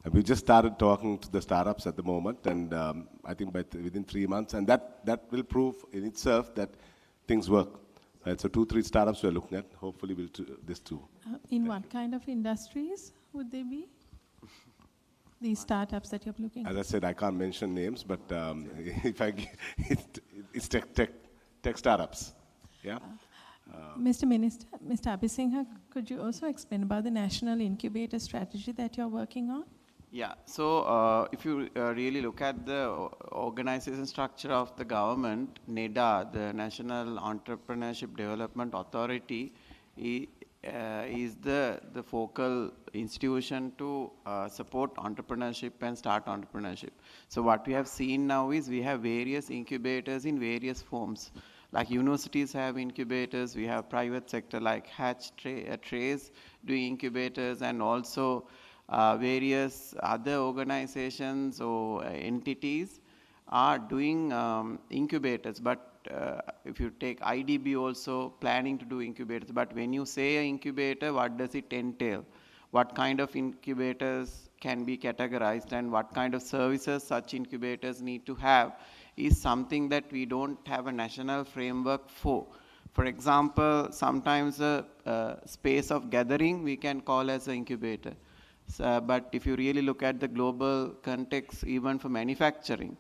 And we just started talking to the startups at the moment, and I think within 3 months, and that will prove in itself that things work. Right, so 2-3 startups we're looking at. Hopefully we'll do this too. In what kind of industries would they be? These startups that you're looking at? As I said, I can't mention names, but it's tech startups. Yeah. Mr. Minister, Mr. Abhisinghe, could you also explain about the national incubator strategy that you're working on? Yeah, so if you really look at the organization structure of the government, NEDA, the National Entrepreneurship Development Authority, is the focal institution to support entrepreneurship and start entrepreneurship. So what we have seen now is we have various incubators in various forms. Like universities have incubators, we have private sector like Hatch, Trace doing incubators, and also various other organizations or entities are doing incubators. But if you take IDB also planning to do incubators, but when you say an incubator, what does it entail? What kind of incubators can be categorized, and what kind of services such incubators need to have is something that we don't have a national framework for. For example, sometimes a space of gathering we can call as an incubator. But if you really look at the global context, even for manufacturing,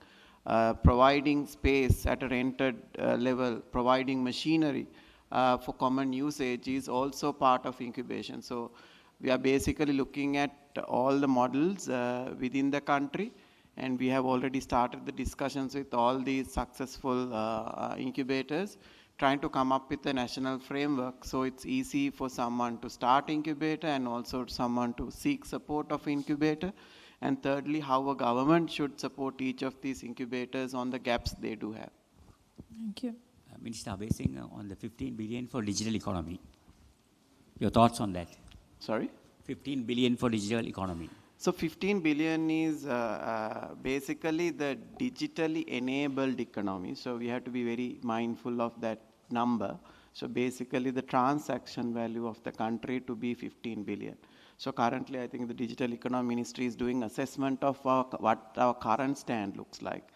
providing space at a rented level, providing machinery for common usage is also part of incubation. So we are basically looking at all the models within the country, and we have already started the discussions with all these successful incubators, trying to come up with a national framework so it's easy for someone to start incubator and also someone to seek support of incubator. And thirdly, how a government should support each of these incubators on the gaps they do have. Thank you. Minister, basing on the 15 billion for digital economy. Your thoughts on that? Sorry? 15 billion for digital economy. So 15 billion is basically the digitally enabled economy. So we have to be very mindful of that number. So basically the transaction value of the country to be 15 billion. So currently I think the Digital Economy Ministry is doing assessment of what our current stand looks like.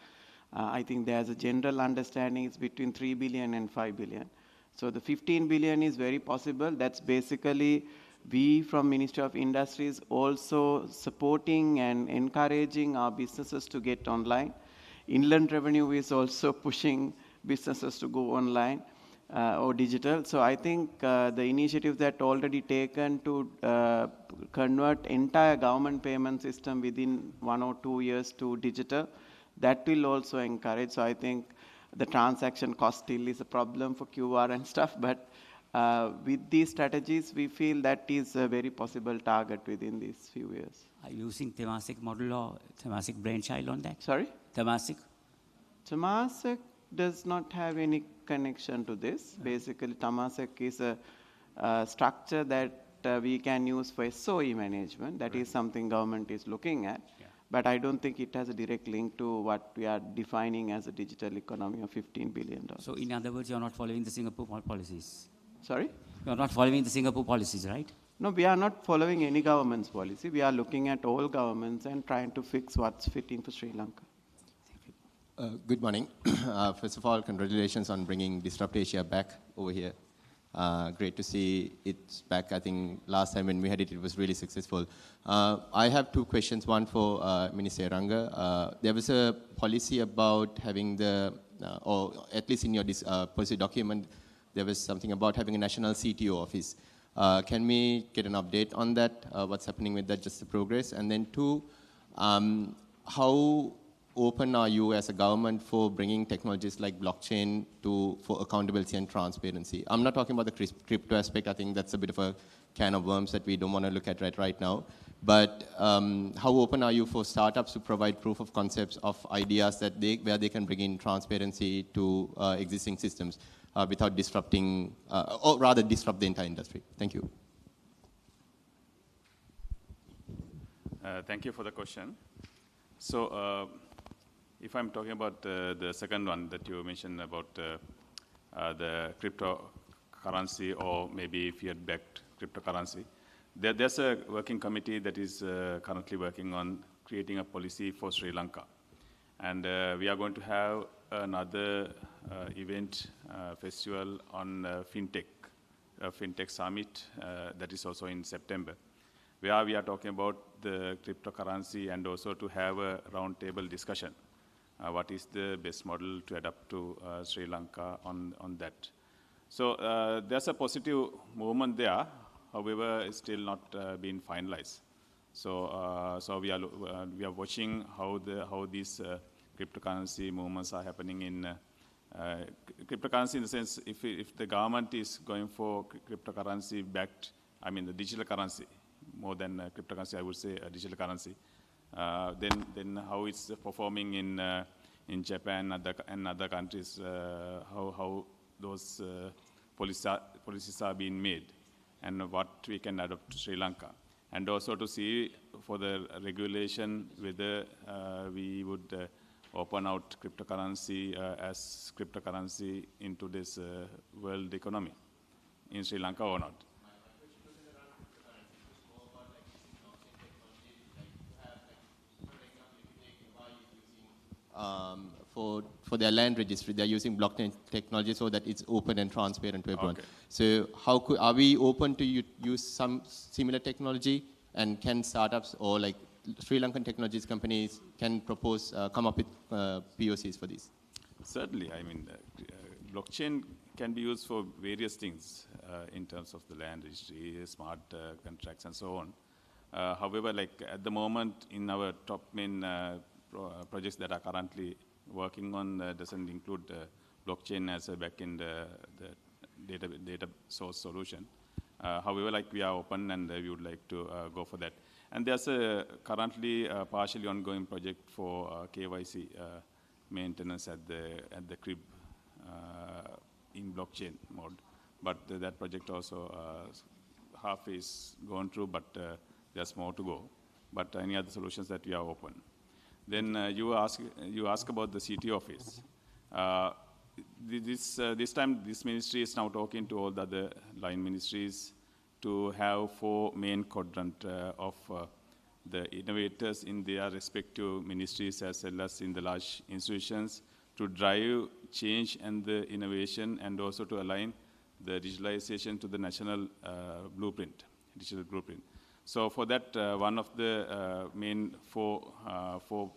I think there's a general understanding it's between 3 billion and 5 billion. So the 15 billion is very possible. That's basically we from Ministry of Industries also supporting and encouraging our businesses to get online. Inland Revenue is also pushing businesses to go online or digital. So I think the initiatives that already taken to convert entire government payment system within 1 or 2 years to digital, that will also encourage. So I think the transaction cost still is a problem for QR and stuff, but with these strategies, we feel that is a very possible target within these few years. Are you using Temasek model or Temasek brainchild on that? Sorry? Temasek? Temasek does not have any connection to this. Basically, Temasek is a structure that we can use for SOE management. That is something government is looking at. Yeah. But I don't think it has a direct link to what we are defining as a digital economy of $15 billion. So in other words, you're not following the Singapore policies? Sorry? You're not following the Singapore policies, right? No, we are not following any government's policy. We are looking at all governments and trying to fix what's fitting for Sri Lanka. Good morning. First of all, congratulations on bringing Disrupt Asia back over here. Great to see it's back. I think last time when we had it, it was really successful. I have two questions. One for Minister Ranga. There was a policy about having the, or at least in your policy document, there was something about having a national CTO office. Can we get an update on that? What's happening with that, just the progress? And then two, how open are you as a government for bringing technologies like blockchain for accountability and transparency? I'm not talking about the crypto aspect. I think that's a bit of a can of worms that we don't want to look at right now. But how open are you for startups to provide proof of concepts of ideas that where they can bring in transparency to existing systems without disrupting, or rather disrupt the entire industry? Thank you. Thank you for the question. So, if I'm talking about the second one that you mentioned about the cryptocurrency or maybe fiat-backed cryptocurrency, there's a working committee that is currently working on creating a policy for Sri Lanka. And we are going to have another event, festival on FinTech Summit, that is also in September, where we are talking about the cryptocurrency and also to have a roundtable discussion. What is the best model to adapt to Sri Lanka on that? So there's a positive movement there, however, it's still not been finalized. So so we are watching how these cryptocurrency movements are happening in cryptocurrency in the sense if the government is going for cryptocurrency backed, I mean the digital currency more than cryptocurrency, I would say a digital currency. Then how it's performing in Japan and other countries, how those policies are being made, and what we can adopt to Sri Lanka, and also to see for the regulation whether we would open out cryptocurrency as cryptocurrency into this world economy in Sri Lanka or not. for their land registry. They're using blockchain technology so that it's open and transparent to everyone. Okay. So are we open to use some similar technology, and can startups or like Sri Lankan technologies companies can propose, come up with POCs for this? Certainly. I mean, blockchain can be used for various things in terms of the land registry, smart contracts, and so on. However, like at the moment, in our top main projects that are currently working on doesn't include blockchain as a backend the data source solution. However, like we are open and we would like to go for that. And there's a currently partially ongoing project for KYC maintenance at the crib in blockchain mode. But that project also half is gone through, but there's more to go. But any other solutions that we are open. Then you ask about the city office. This time, this ministry is now talking to all the other line ministries to have 4 main quadrant of the innovators in their respective ministries as well as in the large institutions to drive change and the innovation, and also to align the digitalization to the national digital blueprint. So for that, one of the main four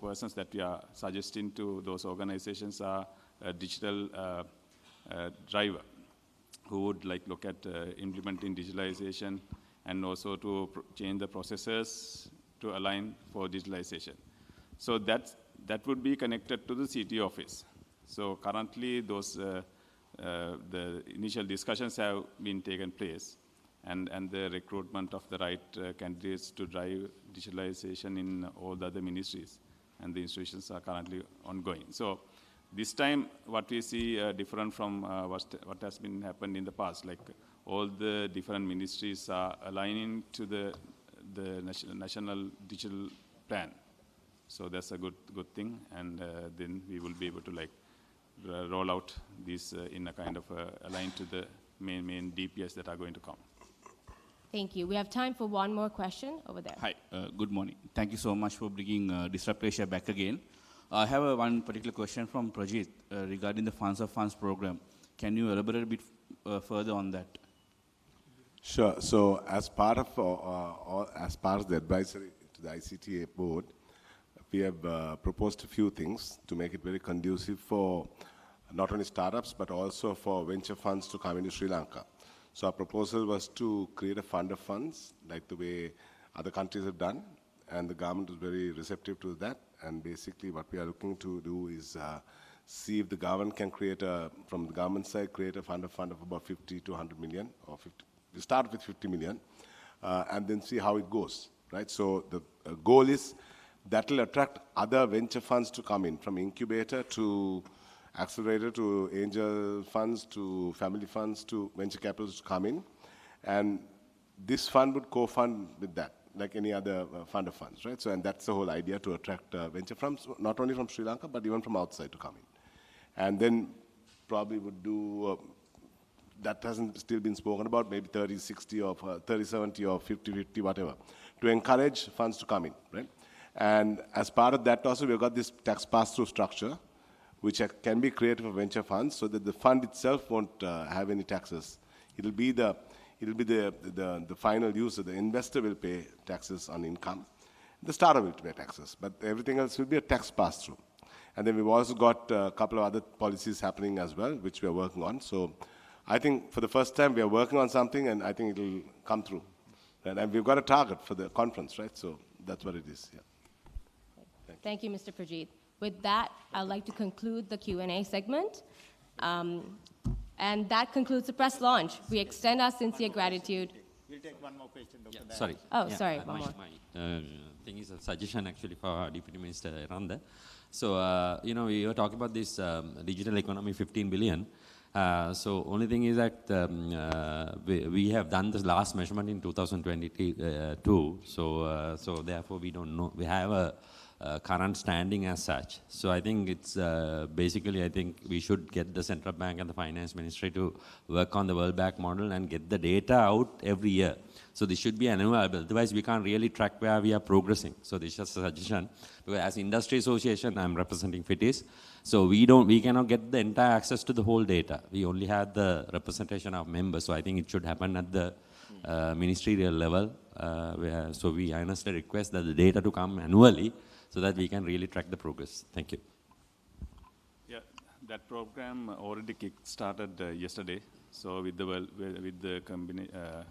persons that we are suggesting to those organizations are a digital driver who would like look at implementing digitalization and also to change the processes to align for digitalization. So that would be connected to the city office. So currently those the initial discussions have been taken place, and the recruitment of the right candidates to drive digitalization in all the other ministries and the institutions are currently ongoing. So this time what we see different from what has been happened in the past, like all the different ministries are aligning to the national digital plan. So that's a good thing, and then we will be able to like roll out these in a kind of aligned to the main DPS that are going to come. Thank you. We have time for one more question over there. Hi, good morning. Thank you so much for bringing Disrupt Asia back again. I have one particular question from Prajit regarding the Funds of Funds program. Can you elaborate a bit further on that? Sure. So as part of the advisory to the ICTA board, we have proposed a few things to make it very conducive for not only startups but also for venture funds to come into Sri Lanka. So our proposal was to create a fund of funds like the way other countries have done, and the government is very receptive to that. And basically what we are looking to do is see if the government can create from the government side, create a fund of about 50 to 100 million, or 50. We start with 50 million, and then see how it goes, right? So the goal is that will attract other venture funds to come in, from incubator to accelerator to angel funds to family funds to venture capitals to come in. And this fund would co-fund with that, like any other fund of funds, right? So, and that's the whole idea, to attract venture funds, not only from Sri Lanka, but even from outside to come in. And then probably would do, that hasn't still been spoken about, maybe 30-60 or 30-70 or 50-50, whatever, to encourage funds to come in, right? And as part of that also, we've got this tax pass-through structure, which can be created for venture funds, so that the fund itself won't have any taxes. It'll be the final user, the investor will pay taxes on income. The startup will pay taxes, but everything else will be a tax pass-through. And then we've also got a couple of other policies happening as well, which we are working on. So I think for the first time we are working on something, and I think it'll come through. And we've got a target for the conference, right? So that's what it is. Yeah. Thank you, Mr. Prajit. With that, I'd like to conclude the Q&A segment. And that concludes the press launch. We extend our sincere gratitude. We'll take one more question, Dr. Yeah, sorry. Oh, yeah, sorry, one more. My thing is a suggestion actually for our Deputy Minister Randa. So, you know, we were talking about this digital economy, 15 billion. So only thing is that we have done the last measurement in 2022. So therefore we don't know. We have a current standing as such. So I think it's basically, I think we should get the central bank and the finance ministry to work on the World Bank model and get the data out every year. So this should be annual, otherwise we can't really track where we are progressing. So this is just a suggestion, because as industry association, I'm representing FITIS, so we cannot get the entire access to the whole data. We only have the representation of members, so I think it should happen at the ministerial level, so we earnestly request that the data to come annually, so that we can really track the progress. Thank you. Yeah, that program already kick-started yesterday. So with the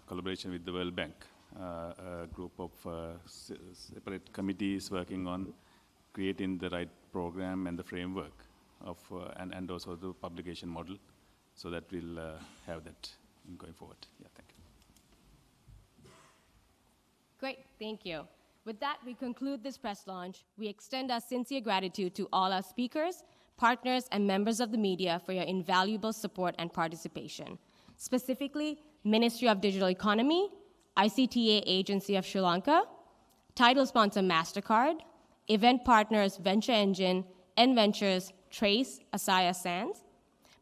collaboration with the World Bank, a group of separate committees working on creating the right program and the framework of, and also the publication model, so that we'll have that going forward. Yeah, thank you. Great, thank you. With that, we conclude this press launch. We extend our sincere gratitude to all our speakers, partners, and members of the media for your invaluable support and participation. Specifically, Ministry of Digital Economy, ICTA Agency of Sri Lanka, title sponsor MasterCard, event partners Venture Engine, N Ventures, Trace, Asaya Sands,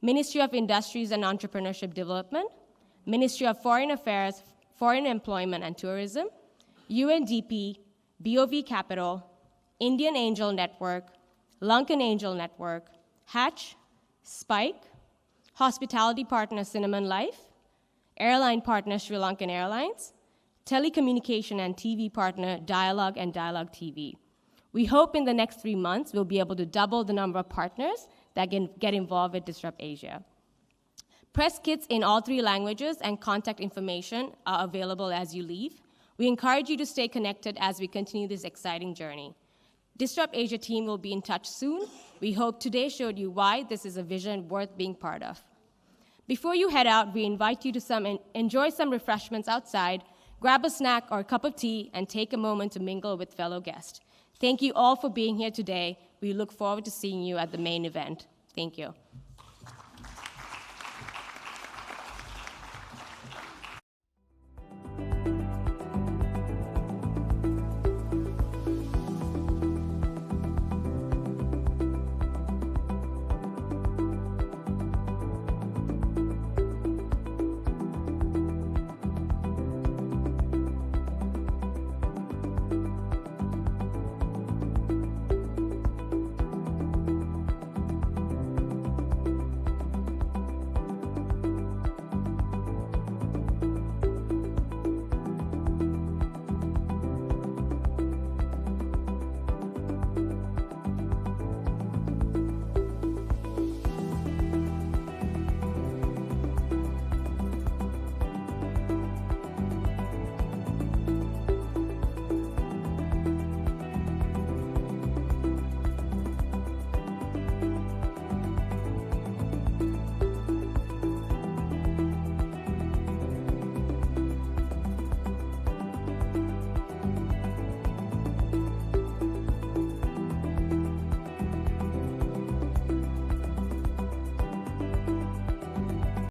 Ministry of Industries and Entrepreneurship Development, Ministry of Foreign Affairs, Foreign Employment and Tourism, UNDP, BOV Capital, Indian Angel Network, Lankan Angel Network, Hatch, Spike, hospitality partner Cinnamon Life, airline partner Sri Lankan Airlines, telecommunication and TV partner Dialogue and Dialogue TV. We hope in the next 3 months we'll be able to double the number of partners that can get involved with Disrupt Asia. Press kits in all 3 languages and contact information are available as you leave. We encourage you to stay connected as we continue this exciting journey. Disrupt Asia team will be in touch soon. We hope today showed you why this is a vision worth being part of. Before you head out, we invite you to enjoy some refreshments outside, grab a snack or a cup of tea, and take a moment to mingle with fellow guests. Thank you all for being here today. We look forward to seeing you at the main event. Thank you.